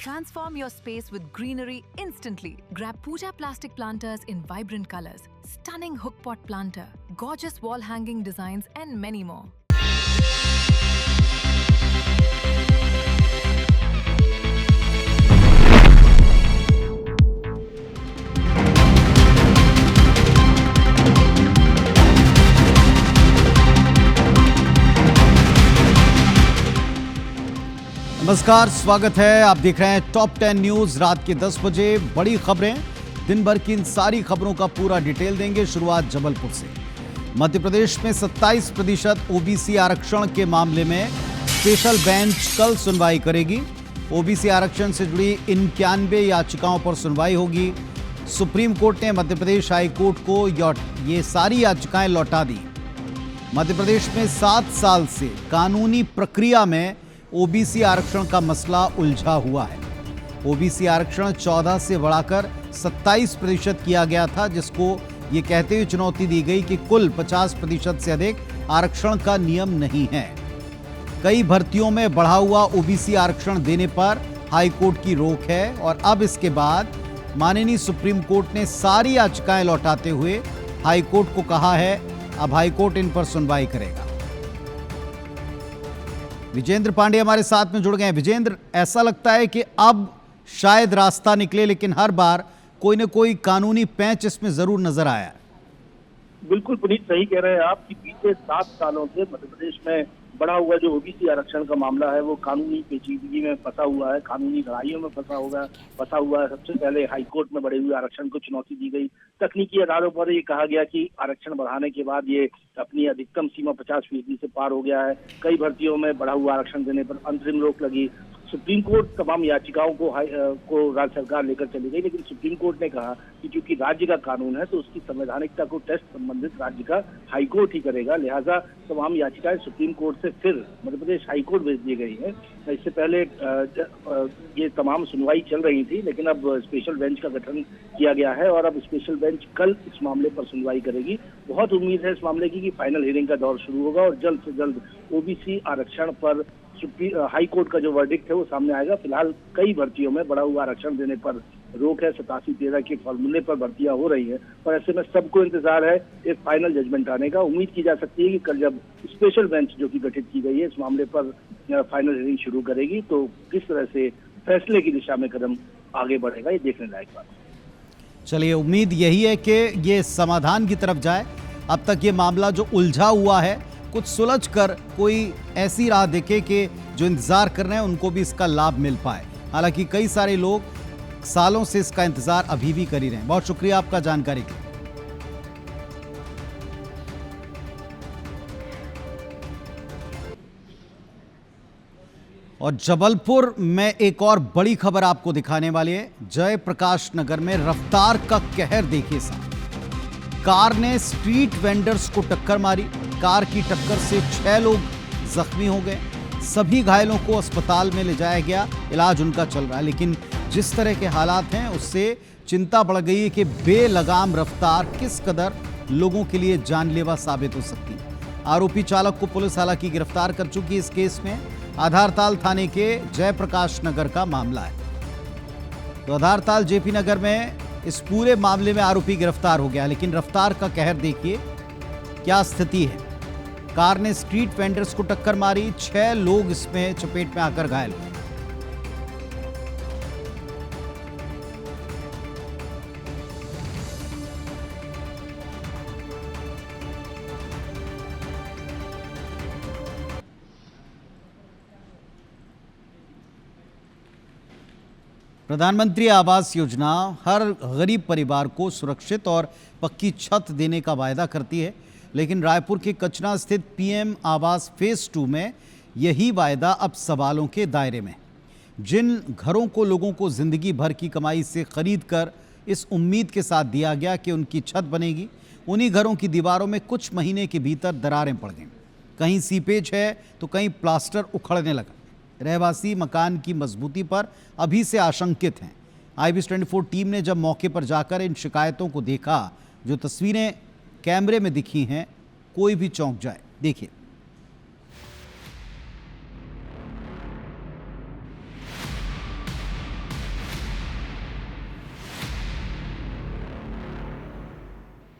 Transform your space with greenery instantly. Grab Pooja plastic planters in vibrant colors, stunning hook pot planter, gorgeous wall hanging designs and many more. नमस्कार, स्वागत है। आप देख रहे हैं top 10 news. रात के 10 बजे बड़ी खबरें, दिन भर की इन सारी खबरों का पूरा डिटेल देंगे। शुरुआत जबलपुर से। मध्य प्रदेश में 27% ओबीसी आरक्षण के मामले में स्पेशल बेंच कल सुनवाई करेगी। ओबीसी आरक्षण से जुड़ी 91 याचिकाओं पर सुनवाई होगी। सुप्रीम कोर्ट ने मध्य प्रदेश हाई कोर्ट को ये सारी याचिकाएं लौटा दी। मध्य प्रदेश में 7 साल से कानूनी प्रक्रिया में ओबीसी आरक्षण का मसला उलझा हुआ है। ओबीसी आरक्षण 14 से बढ़ाकर 27% किया गया था, जिसको ये कहते हुए चुनौती दी गई कि कुल 50% से अधिक आरक्षण का नियम नहीं है। कई भर्तियों में बढ़ा हुआ ओबीसी आरक्षण देने पर हाई कोर्ट की रोक है और अब इसके बाद माननीय सुप्रीम कोर्ट ने सारी याचिकाएं लौटाते हुए हाई कोर्ट को कहा है, अब हाई कोर्ट इन पर सुनवाई करेगा। विजेंद्र पांडे हमारे साथ में जुड़ गए हैं। विजेंद्र, ऐसा लगता है कि अब शायद रास्ता निकले, लेकिन हर बार कोई ना कोई कानूनी पैंच इसमें जरूर नजर आया। बिल्कुल पुनीत, सही कह रहे हैं आप कि बीते 7 सालों से मध्य प्रदेश में बढ़ा हुआ जो ओबीसी आरक्षण का मामला है वो कानूनी पेचीदगी में फंसा हुआ है, कानूनी लड़ाइयों में फंसा हुआ है। सबसे पहले हाईकोर्ट में बढ़े हुए आरक्षण को चुनौती दी गई। तकनीकी आधारों पर ये कहा गया कि आरक्षण बढ़ाने के बाद ये अपनी अधिकतम सीमा 50% से पार हो गया है। कई भर्तियों में बढ़ा हुआ आरक्षण देने पर अंतरिम रोक लगी। सुप्रीम कोर्ट तमाम याचिकाओं को राज्य सरकार लेकर चली गई, लेकिन सुप्रीम कोर्ट ने कहा कि क्योंकि राज्य का कानून है तो उसकी संवैधानिकता को टेस्ट संबंधित राज्य का हाई कोर्ट ही करेगा। लिहाजा तमाम याचिकाएं सुप्रीम कोर्ट से फिर मध्य प्रदेश हाई कोर्ट भेज दी गई है। इससे पहले ये तमाम सुनवाई चल रही थी, लेकिन अब स्पेशल बेंच का गठन किया गया है और अब स्पेशल बेंच कल इस मामले पर सुनवाई करेगी। बहुत उम्मीद है इस मामले की कि फाइनल हियरिंग का दौर शुरू होगा और जल्द से जल्द ओबीसी आरक्षण पर हाई कोर्ट का जो वर्डिक्ट है वो सामने आएगा। फिलहाल कई भर्तियों में बढ़ा हुआ आरक्षण देने पर रोक है। 87-13 के फॉर्मूले पर भर्तियां हो रही है और ऐसे में सबको इंतजार है एक फाइनल जजमेंट आने का। उम्मीद की जा सकती है कि कल जब स्पेशल बेंच जो कि गठित की गई है इस मामले पर फाइनल हियरिंग शुरू करेगी तो किस तरह से फैसले की दिशा में कदम आगे बढ़ेगा, ये देखने लायक बात है। चलिए, उम्मीद यही है कि ये समाधान की तरफ जाए। अब तक ये मामला जो उलझा हुआ है कुछ सुलझ कर कोई ऐसी राह देखे कि जो इंतजार कर रहे हैं उनको भी इसका लाभ मिल पाए। हालांकि कई सारे लोग सालों से इसका इंतजार अभी भी कर ही रहे हैं। बहुत शुक्रिया आपका जानकारी के लिए। और जबलपुर में एक और बड़ी खबर आपको दिखाने वाली है। जयप्रकाश नगर में रफ्तार का कहर देखिए साहब। कार ने स्ट्रीट वेंडर्स को टक्कर मारी। कार की टक्कर से 6 लोग जख्मी हो गए। सभी घायलों को अस्पताल में ले जाया गया, इलाज उनका चल रहा है। लेकिन जिस तरह के हालात हैं उससे चिंता बढ़ गई है कि बेलगाम रफ्तार किस कदर लोगों के लिए जानलेवा साबित हो सकती है। आरोपी चालक को पुलिस हालांकि गिरफ्तार कर चुकी है। इस केस में आधारताल थाने के जयप्रकाश नगर का मामला है। तो आधारताल जेपी नगर में इस पूरे मामले में आरोपी गिरफ्तार हो गया, लेकिन रफ्तार का कहर देखिए क्या स्थिति है। कार ने स्ट्रीट वेंडर्स को टक्कर मारी, 6 लोग इसमें चपेट में आकर घायल हुए। प्रधानमंत्री आवास योजना हर गरीब परिवार को सुरक्षित और पक्की छत देने का वायदा करती है, लेकिन रायपुर के कचना स्थित पीएम आवास फेज 2 में यही वायदा अब सवालों के दायरे में। जिन घरों को लोगों को जिंदगी भर की कमाई से खरीद कर इस उम्मीद के साथ दिया गया कि उनकी छत बनेगी, उन्हीं घरों की दीवारों में कुछ महीने के भीतर दरारें पड़ गईं। कहीं सीपेज है तो कहीं प्लास्टर उखड़ने लगा। रहवासी मकान की मजबूती पर अभी से आशंकित हैं। IBS24 टीम ने जब मौके पर जाकर इन शिकायतों को देखा, जो तस्वीरें कैमरे में दिखी हैं, कोई भी चौंक जाए। देखिए,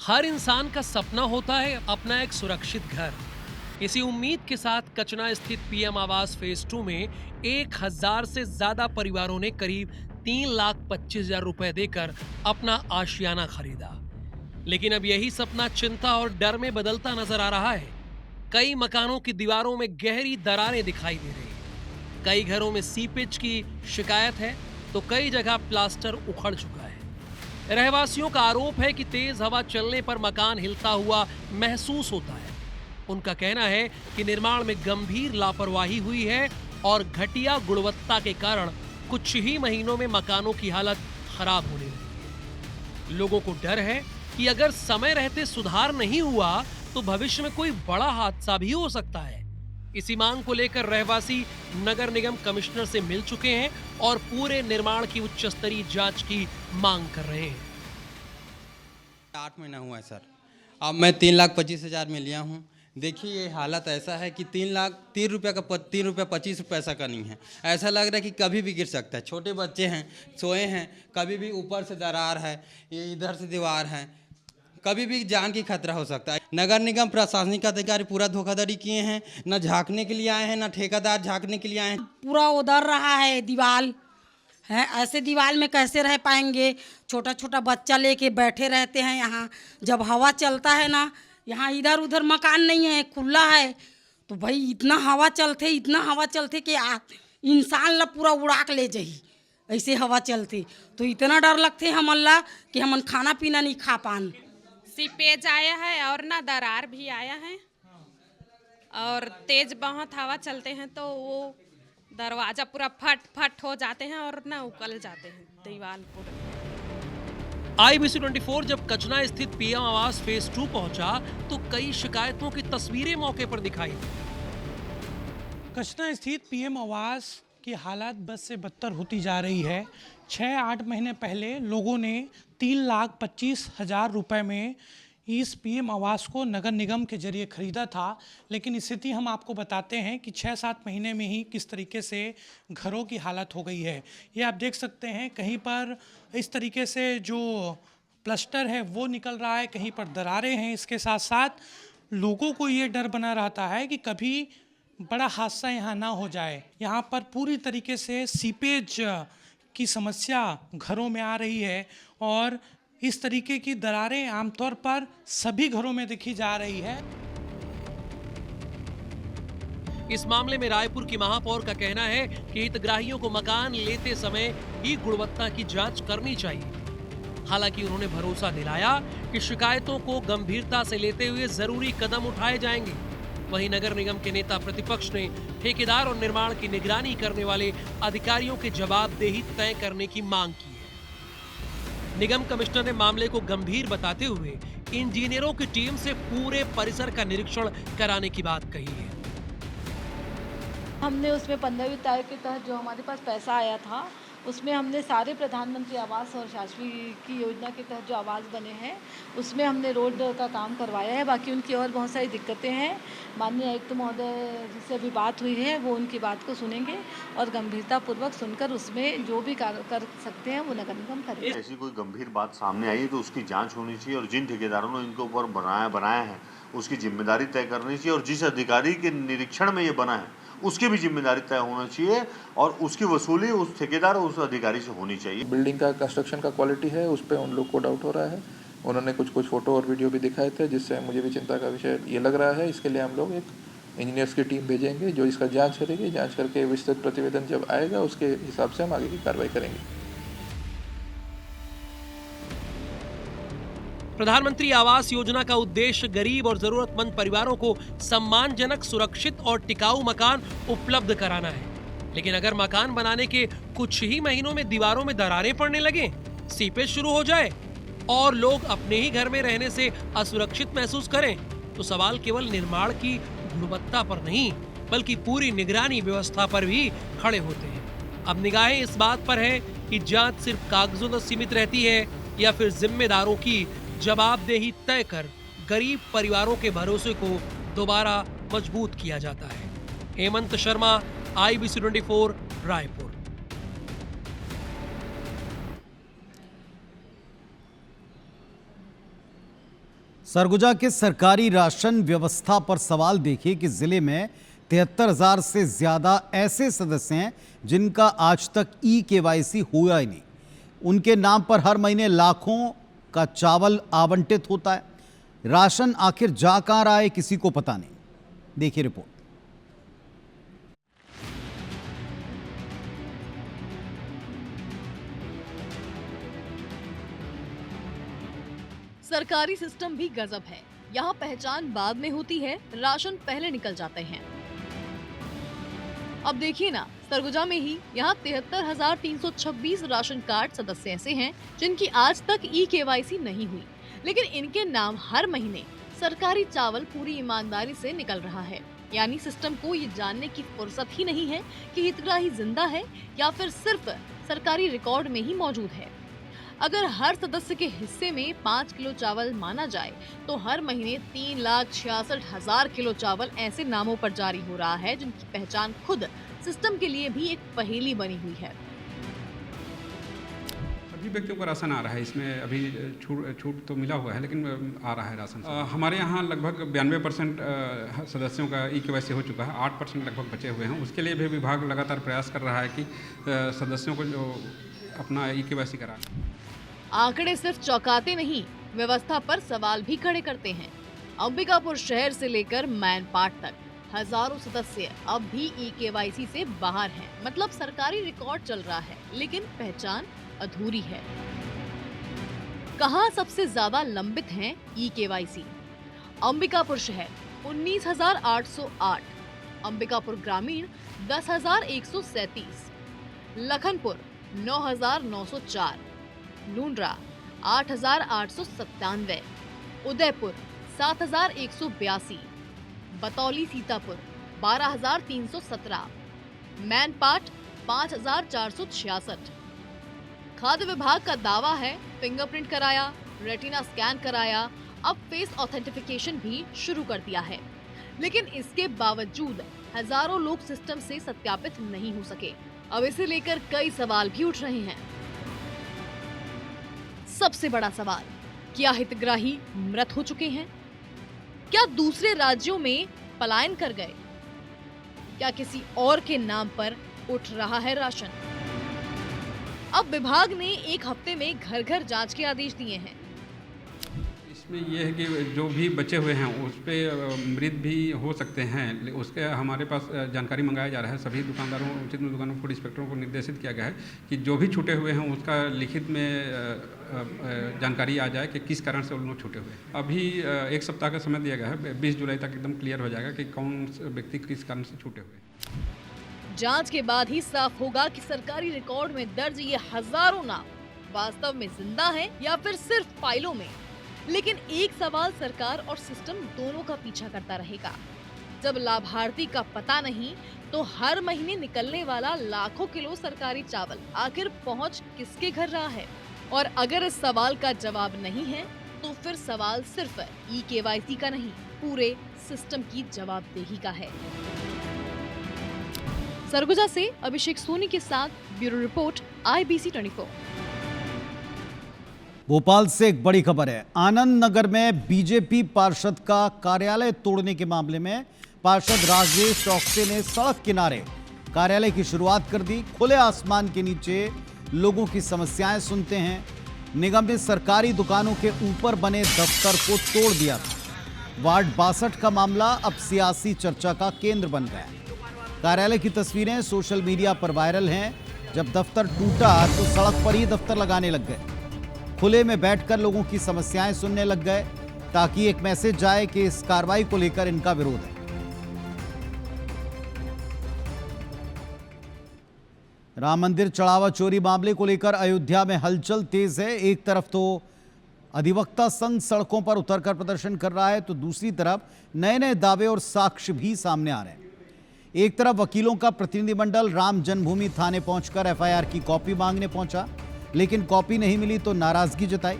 हर इंसान का सपना होता है अपना एक सुरक्षित घर। इसी उम्मीद के साथ कचना स्थित पीएम आवास फेज 2 में 1000 से ज्यादा परिवारों ने करीब 3,25,000 रुपए देकर अपना आशियाना खरीदा। लेकिन अब यही सपना चिंता और डर में बदलता नजर आ रहा है। कई मकानों की दीवारों में गहरी दरारें दिखाई दे रही हैं। कई घरों में सीपेज की शिकायत है तो कई जगह प्लास्टर उखड़ चुका है। रहवासियों का आरोप है कि तेज हवा चलने पर मकान हिलता हुआ महसूस होता है। उनका कहना है कि निर्माण में गंभीर लापरवाही हुई है और घटिया गुणवत्ता के कारण कुछ ही महीनों में मकानों की हालत खराब होने लगी है। लोगों को डर है कि अगर समय रहते सुधार नहीं हुआ तो भविष्य में कोई बड़ा हादसा भी हो सकता है। इसी मांग को लेकर रहवासी नगर निगम कमिश्नर से मिल चुके हैं और पूरे निर्माण की उच्च स्तरीय जांच की मांग कर रहे हैं। 8 महीना हुआ है सर। अब मैं 3,25,000 में लिया हूँ। देखिए ये हालत ऐसा है कि 3 रुपये का 3.25 रुपये पैसा का नहीं है। ऐसा लग रहा है कि कभी भी गिर सकता है। छोटे बच्चे हैं, सोए हैं, कभी भी ऊपर से दरार है, ये इधर से दीवार है, कभी भी जान की खतरा हो सकता है। नगर निगम प्रशासनिक अधिकारी पूरा धोखाधड़ी किए हैं। न झांकने के लिए आए हैं, न ठेकेदार झांकने के लिए आए हैं। पूरा उधर रहा है दीवार है। ऐसे दीवार में कैसे रह पाएंगे? छोटा छोटा बच्चा लेके बैठे रहते हैं यहाँ। जब हवा चलता है ना, यहाँ इधर उधर मकान नहीं है, खुला है, तो भाई इतना हवा चलते कि इंसान ला पूरा उड़ा के ले जाही। ऐसे हवा चलते तो इतना डर लगते हम अल्लाह कि हम खाना पीना नहीं खा पान। सीपेज आया है और ना दरार भी आया है और तेज बहुत हवा चलते हैं तो वो दरवाजा पूरा फट हो जाते हैं और ना उकल जाते हैं दीवार पूरा। IBC 24 जब कचना स्थित पीएम आवास फेज 2 पहुंचा तो कई शिकायतों की तस्वीरें मौके पर दिखाई दी। कचना स्थित पीएम आवास की हालत बद से बदतर होती जा रही है। 6-8 महीने पहले लोगों ने 3,25,000 रुपए में इस पीएम आवास को नगर निगम के जरिए खरीदा था। लेकिन स्थिति हम आपको बताते हैं कि 6-7 महीने में ही किस तरीके से घरों की हालत हो गई है। ये आप देख सकते हैं, कहीं पर इस तरीके से जो प्लास्टर है वो निकल रहा है, कहीं पर दरारें हैं। इसके साथ साथ लोगों को ये डर बना रहता है कि कभी बड़ा हादसा यहाँ ना हो जाए। यहाँ पर पूरी तरीके से सीपेज की समस्या घरों में आ रही है और इस तरीके की दरारें आमतौर पर सभी घरों में दिखी जा रही है। इस मामले में रायपुर की महापौर का कहना है कि हितग्राहियों को मकान लेते समय ही गुणवत्ता की जांच करनी चाहिए। हालांकि उन्होंने भरोसा दिलाया कि शिकायतों को गंभीरता से लेते हुए जरूरी कदम उठाए जाएंगे। वहीं नगर निगम के नेता प्रतिपक्ष ने ठेकेदार और निर्माण की निगरानी करने वाले अधिकारियों के जवाबदेही तय करने की मांग की है। निगम कमिश्नर ने मामले को गंभीर बताते हुए इंजीनियरों की टीम से पूरे परिसर का निरीक्षण कराने की बात कही है। हमने उसमें 15वीं तारीख के तहत जो हमारे पास पैसा आया था उसमें हमने सारे प्रधानमंत्री आवास और शाश्वी की योजना के तहत जो आवास बने हैं उसमें हमने रोड का काम करवाया है। बाकी उनकी और बहुत सारी दिक्कतें हैं। माननीय आयुक्त महोदय जिससे अभी बात हुई है वो उनकी बात को सुनेंगे और गंभीरतापूर्वक सुनकर उसमें जो भी कार्य कर सकते हैं वो नगर निगम करेगा। ऐसी कोई गंभीर बात सामने आई तो उसकी जाँच होनी चाहिए और जिन ठेकेदारों ने इनके ऊपर बनाया है उसकी जिम्मेदारी तय करनी चाहिए और जिस अधिकारी के निरीक्षण में ये बना है उसकी भी जिम्मेदारी तय होना चाहिए और उसकी वसूली उस ठेकेदार और उस अधिकारी से होनी चाहिए। बिल्डिंग का कंस्ट्रक्शन का क्वालिटी है उस पर उन लोग को डाउट हो रहा है। उन्होंने कुछ फोटो और वीडियो भी दिखाए थे जिससे मुझे भी चिंता का विषय ये लग रहा है। इसके लिए हम लोग एक इंजीनियर्स की टीम भेजेंगे जो इसका जाँच करेगी। जाँच करके विस्तृत प्रतिवेदन जब आएगा उसके हिसाब से हम आगे की कार्रवाई करेंगे। प्रधानमंत्री आवास योजना का उद्देश्य गरीब और जरूरतमंद परिवारों को सम्मानजनक, सुरक्षित और टिकाऊ मकान उपलब्ध कराना है। लेकिन अगर मकान बनाने के कुछ ही महीनों में दीवारों में दरारें पड़ने लगे, सीपेज शुरू हो जाए और लोग अपने ही घर में रहने से असुरक्षित महसूस करें, तो सवाल केवल निर्माण की गुणवत्ता पर नहीं बल्कि पूरी निगरानी व्यवस्था पर भी खड़े होते हैं। अब निगाहें इस बात पर है कि जांच सिर्फ कागजों तक सीमित रहती है या फिर जिम्मेदारों की जवाबदेही तय कर गरीब परिवारों के भरोसे को दोबारा मजबूत किया जाता है। हेमंत शर्मा, IBC 24, रायपुर। सरगुजा के सरकारी राशन व्यवस्था पर सवाल देखिए कि जिले में 73,000 से ज्यादा ऐसे सदस्य हैं जिनका आज तक ई-केवाईसी हुआ ही नहीं। उनके नाम पर हर महीने लाखों का चावल आवंटित होता है। राशन आखिर जा कहां रहा है किसी को पता नहीं। देखिए रिपोर्ट। सरकारी सिस्टम भी गजब है। यहाँ पहचान बाद में होती है, राशन पहले निकल जाते हैं। अब देखिए ना, सरगुजा में ही यहाँ 73,326 राशन कार्ड सदस्य ऐसे हैं जिनकी आज तक ई-केवाईसी नहीं हुई, लेकिन इनके नाम हर महीने सरकारी चावल पूरी ईमानदारी से निकल रहा है। यानी सिस्टम को ये जानने की फुर्सत ही नहीं है कि हितग्राही जिंदा है या फिर सिर्फ सरकारी रिकॉर्ड में ही मौजूद है। अगर हर सदस्य के हिस्से में 5 किलो चावल माना जाए तो हर महीने 3,66,000 किलो चावल ऐसे नामों पर जारी हो रहा है जिनकी पहचान खुद सिस्टम के लिए भी एक पहेली बनी हुई है। सभी व्यक्तियों को राशन आ रहा है। इसमें अभी छूट तो मिला हुआ है, लेकिन आ रहा है राशन। हमारे यहाँ लगभग 92% सदस्यों का ई-केवाईसी हो चुका है। 8% लगभग बचे हुए हैं। उसके लिए भी विभाग लगातार प्रयास कर रहा है कि सदस्यों को जो अपना ई-केवाईसी करा। आंकड़े सिर्फ चौंकाते नहीं, व्यवस्था पर सवाल भी खड़े करते हैं। अंबिकापुर शहर से लेकर मैनपाट तक हजारों सदस्य अब भी ई-केवाईसी से बाहर हैं। मतलब सरकारी रिकॉर्ड चल रहा है, लेकिन पहचान अधूरी है। कहां सबसे ज्यादा लंबित हैं ई-केवाईसी? अंबिकापुर शहर 19,808, अंबिकापुर ग्रामीण 10,137, लखनपुर 9,904, लूंड्रा 8,897, उदयपुर 7,182, बतौली सीतापुर 12,317, मैनपाट 5,466। खाद्य विभाग का दावा है फिंगरप्रिंट कराया, रेटिना स्कैन कराया, अब फेस ऑथेंटिफिकेशन भी शुरू कर दिया है, लेकिन इसके बावजूद हजारों लोग सिस्टम से सत्यापित नहीं हो सके। अब इसे लेकर कई सवाल भी उठ रहे हैं। सबसे बड़ा सवाल, क्या हितग्राही मृत हो चुके हैं? क्या दूसरे राज्यों में पलायन कर गए? क्या किसी और के नाम पर उठ रहा है राशन? अब विभाग ने 1 हफ्ते में घर घर जांच के आदेश दिए हैं। इसमें यह है कि जो भी बचे हुए हैं उस पर मृत भी हो सकते हैं। उसके हमारे पास जानकारी मंगाया जा रहा है। सभी दुकानदारों, उचित दुकानों, फूड इंस्पेक्टरों को निर्देशित किया गया है कि जो भी छूटे हुए हैं उसका लिखित में जानकारी आ जाए कि किस कारण से उन लोग छूटे हुए। अभी 1 सप्ताह का समय दिया गया है। 20 जुलाई तक एकदम क्लियर हो जाएगा कि कौन व्यक्ति किस कारण से छूटे हुए। जांच के बाद ही साफ होगा कि सरकारी रिकॉर्ड में दर्ज ये हजारों नाम वास्तव में जिंदा हैं या फिर सिर्फ फाइलों में। लेकिन एक सवाल सरकार और सिस्टम दोनों का पीछा करता रहेगा। जब लाभार्थी का पता नहीं तो हर महीने निकलने वाला लाखों किलो सरकारी चावल आखिर पहुंच किसके घर रहा है? और अगर इस सवाल का जवाब नहीं है तो फिर सवाल सिर्फ ई-केवाईसी का नहीं, पूरे सिस्टम की जवाबदेही का है। सरगुजा से अभिषेक सोनी के साथ ब्यूरो रिपोर्ट IBC 24। भोपाल से एक बड़ी खबर है। आनंद नगर में बीजेपी पार्षद का कार्यालय तोड़ने के मामले में पार्षद राजेश चौकसे ने सड़क किनारे कार्यालय की शुरुआत कर दी। खुले आसमान के नीचे लोगों की समस्याएं सुनते हैं। निगम ने सरकारी दुकानों के ऊपर बने दफ्तर को तोड़ दिया था। वार्ड 62 का मामला अब सियासी चर्चा का केंद्र बन गया। कार्यालय की तस्वीरें सोशल मीडिया पर वायरल हैं। जब दफ्तर टूटा तो सड़क पर ही दफ्तर लगाने लग गए। खुले में बैठकर लोगों की समस्याएं सुनने लग गए ताकि एक मैसेज जाए कि इस कार्रवाई को लेकर इनका विरोध है। राम मंदिर चढ़ावा चोरी मामले को लेकर अयोध्या में हलचल तेज है। एक तरफ तो अधिवक्ता संघ सड़कों पर उतरकर प्रदर्शन कर रहा है तो दूसरी तरफ नए नए दावे और साक्ष्य भी सामने आ रहे हैं। एक तरफ वकीलों का प्रतिनिधिमंडल राम जन्मभूमि थाने पहुंचकर FIR की कॉपी मांगने पहुंचा, लेकिन कॉपी नहीं मिली तो नाराजगी जताई।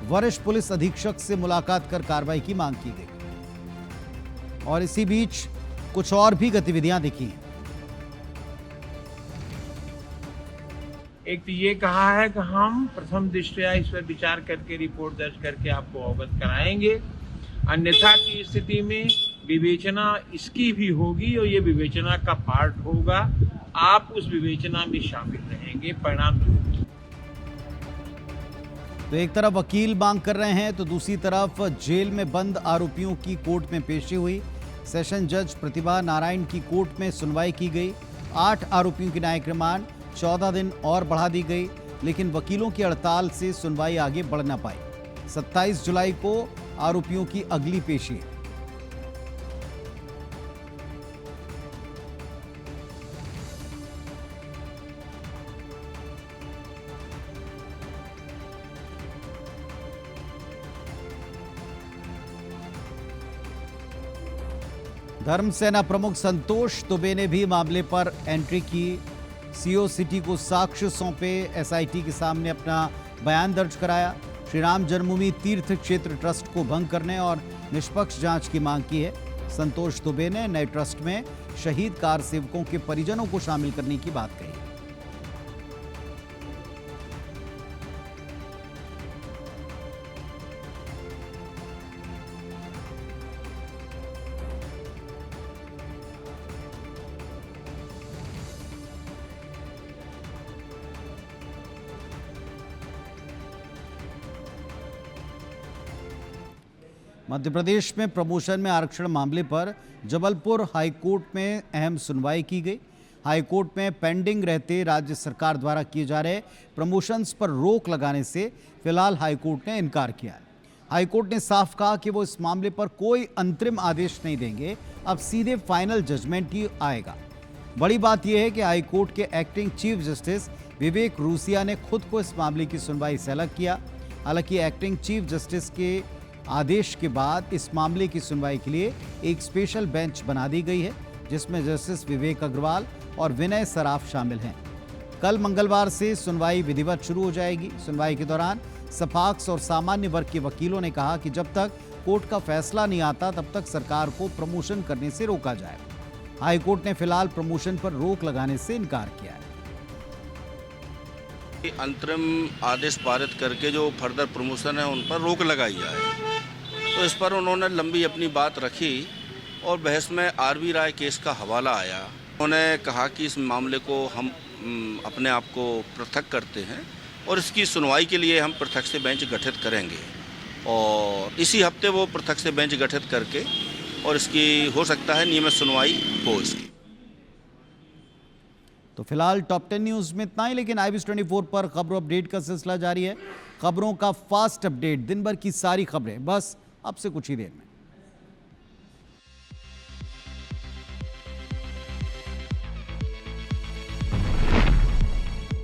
वरिष्ठ पुलिस अधीक्षक से मुलाकात कर कार्रवाई की मांग की गई। और इसी बीच कुछ और भी गतिविधियां दिखी हैं। एक तो ये कहा है कि हम प्रथम दृष्टया इस पर विचार करके रिपोर्ट दर्ज करके आपको अवगत कराएंगे। अन्यथा की स्थिति में विवेचना इसकी भी होगी और ये विवेचना का पार्ट होगा। आप उस विवेचना में शामिल रहेंगे, परिणाम जरूर। तो एक तरफ वकील मांग कर रहे हैं तो दूसरी तरफ जेल में बंद आरोपियों की कोर्ट में पेशी हुई। सेशन जज प्रतिभा नारायण की कोर्ट में सुनवाई की गई। 8 आरोपियों की न्यायिक रिमांड 14 दिन और बढ़ा दी गई, लेकिन वकीलों की हड़ताल से सुनवाई आगे बढ़ न पाई। 27 जुलाई को आरोपियों की अगली पेशी है। धर्म सेना प्रमुख संतोष दुबे ने भी मामले पर एंट्री की। सीओ सिटी को साक्ष्य सौंपे, एसआईटी के सामने अपना बयान दर्ज कराया। श्री राम जन्मभूमि तीर्थ क्षेत्र ट्रस्ट को भंग करने और निष्पक्ष जांच की मांग की है। संतोष दुबे ने नए ट्रस्ट में शहीद कार सेवकों के परिजनों को शामिल करने की बात कही। मध्य प्रदेश में प्रमोशन में आरक्षण मामले पर जबलपुर हाईकोर्ट में अहम सुनवाई की गई। हाईकोर्ट में पेंडिंग रहते राज्य सरकार द्वारा किए जा रहे प्रमोशंस पर रोक लगाने से फिलहाल हाईकोर्ट ने इनकार किया है। हाईकोर्ट ने साफ कहा कि वो इस मामले पर कोई अंतरिम आदेश नहीं देंगे, अब सीधे फाइनल जजमेंट ही आएगा। बड़ी बात यह है कि हाईकोर्ट के एक्टिंग चीफ जस्टिस विवेक रूसिया ने खुद को इस मामले की सुनवाई से अलग किया। हालांकि एक्टिंग चीफ जस्टिस के आदेश के बाद इस मामले की सुनवाई के लिए एक स्पेशल बेंच बना दी गई है, जिसमें जस्टिस विवेक अग्रवाल और विनय सराफ शामिल हैं। कल मंगलवार से सुनवाई विधिवत शुरू हो जाएगी। सुनवाई के दौरान सपाक्स और सामान्य वर्ग के वकीलों ने कहा कि जब तक कोर्ट का फैसला नहीं आता तब तक सरकार को प्रमोशन करने से रोका जाए। हाईकोर्ट ने फिलहाल प्रमोशन पर रोक लगाने से इनकार किया है। अंतरिम आदेश पारित करके जो फर्दर प्रमोशन है उन पर रोक लगाई जाए, तो इस पर उन्होंने लंबी अपनी बात रखी और बहस में आरवी राय केस का हवाला आया। उन्होंने कहा कि इस मामले को हम अपने आप को पृथक करते हैं और इसकी सुनवाई के लिए हम पृथक से बेंच गठित करेंगे और इसी हफ्ते वो पृथक से बेंच गठित करके और इसकी हो सकता है नियमित सुनवाई हो इसकी। तो फिलहाल टॉप 10 न्यूज में इतना ही, लेकिन IBS 24 पर खबरों अपडेट का सिलसिला जारी है। खबरों का फास्ट अपडेट, दिन भर की सारी खबरें बस अब से कुछ ही देर में।